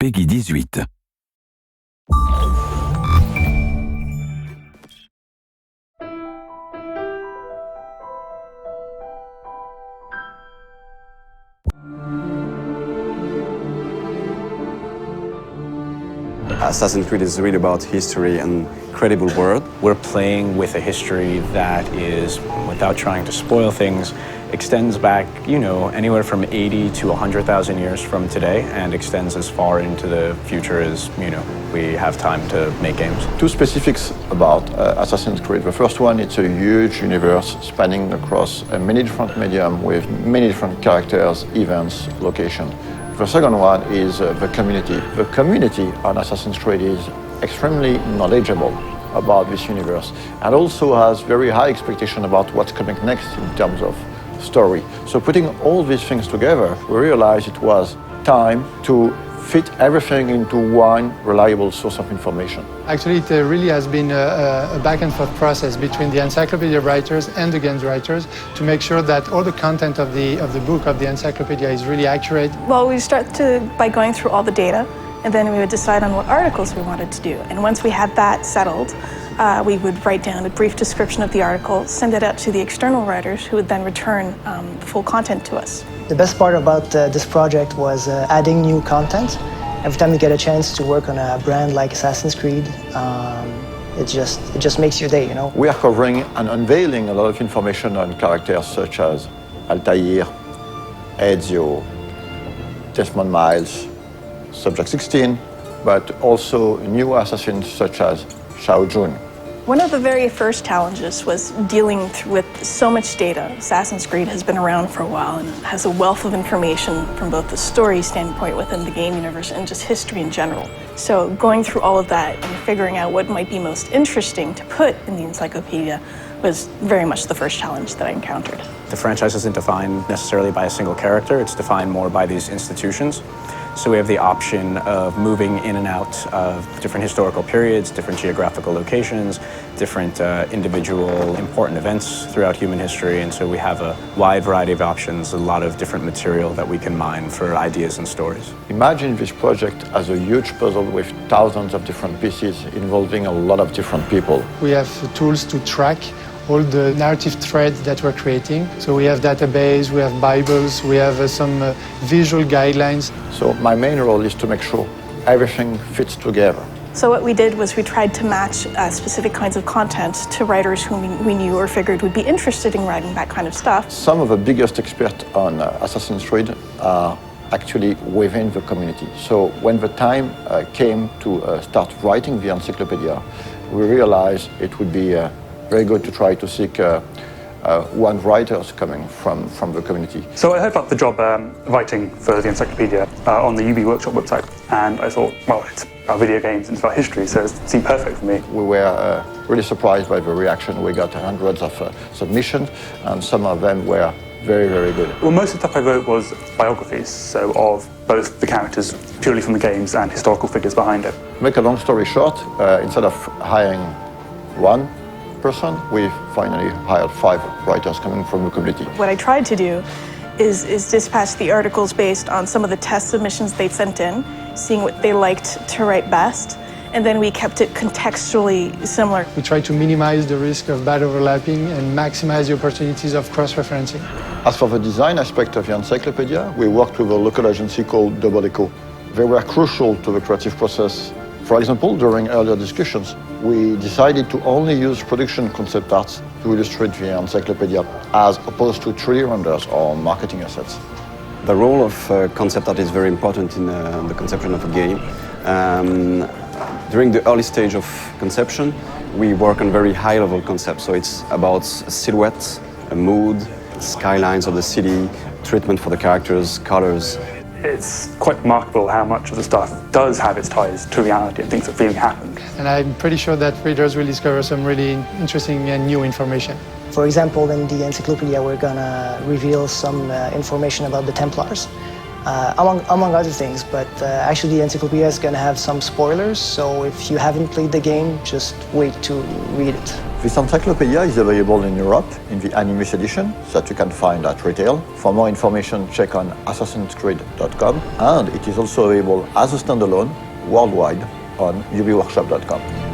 Peggy 18. Assassin's Creed is really about history and credible world. We're playing with a history that is, without trying to spoil things, extends back, anywhere from 80 to 100,000 years from today and extends as far into the future as, we have time to make games. Two specifics about Assassin's Creed. The first one, it's a huge universe spanning across many different mediums with many different characters, events, locations. The second one is the community. The community on Assassin's Creed is extremely knowledgeable about this universe and also has very high expectation about what's coming next in terms of story. So putting all these things together, we realized it was time to fit everything into one reliable source of information. Actually, it really has been a back and forth process between the encyclopedia writers and the games writers to make sure that all the content of the book, of the encyclopedia, is really accurate. Well, we start by going through all the data, and then we would decide on what articles we wanted to do. And once we had that settled, we would write down a brief description of the article, send it out to the external writers, who would then return the full content to us. The best part about this project was adding new content. Every time you get a chance to work on a brand like Assassin's Creed, it just makes your day, We are covering and unveiling a lot of information on characters such as Altair, Ezio, Desmond Miles, Subject 16, but also new assassins such as Shao Jun. One of the very first challenges was dealing with so much data. Assassin's Creed has been around for a while and has a wealth of information from both the story standpoint within the game universe and just history in general. So going through all of that and figuring out what might be most interesting to put in the encyclopedia was very much the first challenge that I encountered. The franchise isn't defined necessarily by a single character, it's defined more by these institutions. So we have the option of moving in and out of different historical periods, different geographical locations, different individual important events throughout human history. And so we have a wide variety of options, a lot of different material that we can mine for ideas and stories. Imagine this project as a huge puzzle with thousands of different pieces involving a lot of different people. We have tools to track all the narrative threads that we're creating. So we have database, we have Bibles, we have some visual guidelines. So my main role is to make sure everything fits together. So what we did was we tried to match specific kinds of content to writers whom we knew or figured would be interested in writing that kind of stuff. Some of the biggest experts on Assassin's Creed are actually within the community. So when the time came to start writing the encyclopedia, we realized it would be very good to try to seek one writers coming from the community. So I heard about the job writing for the encyclopedia on the UB Workshop website, and I thought, well, it's about video games and it's about history, so it seemed perfect for me. We were really surprised by the reaction. We got hundreds of submissions, and some of them were very, very good. Well, most of the stuff I wrote was biographies, so of both the characters purely from the games and historical figures behind it. Make a long story short, instead of hiring one person, we finally hired 5 writers coming from the community. What I tried to do is dispatch the articles based on some of the test submissions they'd sent in, seeing what they liked to write best, and then we kept it contextually similar. We try to minimize the risk of bad overlapping and maximize the opportunities of cross-referencing. As for the design aspect of the encyclopedia, we worked with a local agency called Double Echo. They were crucial to the creative process. For example, during earlier discussions, we decided to only use production concept arts to illustrate the encyclopedia, as opposed to 3D renders or marketing assets. The role of concept art is very important in the conception of a game. During the early stage of conception, we work on very high-level concepts. So it's about a silhouette, a mood, skylines of the city, treatment for the characters, colors. It's quite remarkable how much of the stuff does have its ties to reality and things that really happened. And I'm pretty sure that readers will discover some really interesting and new information. For example, in the encyclopedia, we're gonna reveal some information about the Templars. among other things. But actually, the encyclopedia is going to have some spoilers, so if you haven't played the game, just wait to read it. This encyclopedia is available in Europe in the Animus edition that you can find at retail. For more information, check on assassinscreed.com, and it is also available as a standalone worldwide on ubiworkshop.com.